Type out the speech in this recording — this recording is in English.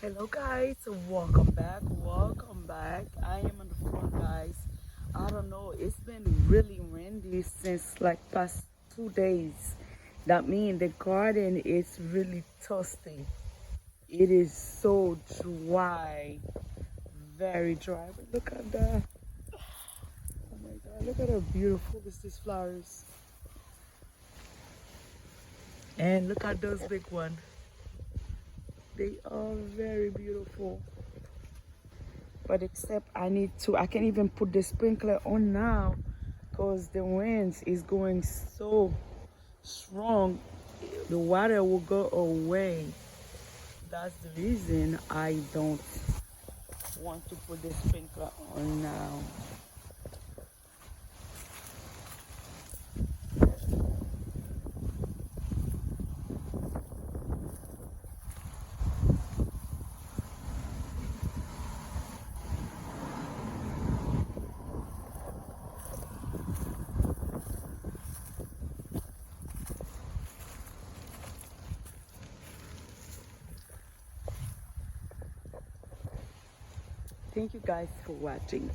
Hello guys, welcome back. I am on the phone guys. I don't know, it's been really windy since like past 2 days. That means the garden is really thirsty. It is so dry, very dry. But look at that. Oh my god, look at how beautiful is these flowers. And look at those big ones. They are very beautiful. But except I can't even put the sprinkler on now because the winds is going so strong. The water will go away. That's the reason I don't want to put the sprinkler on now. Thank you guys for watching.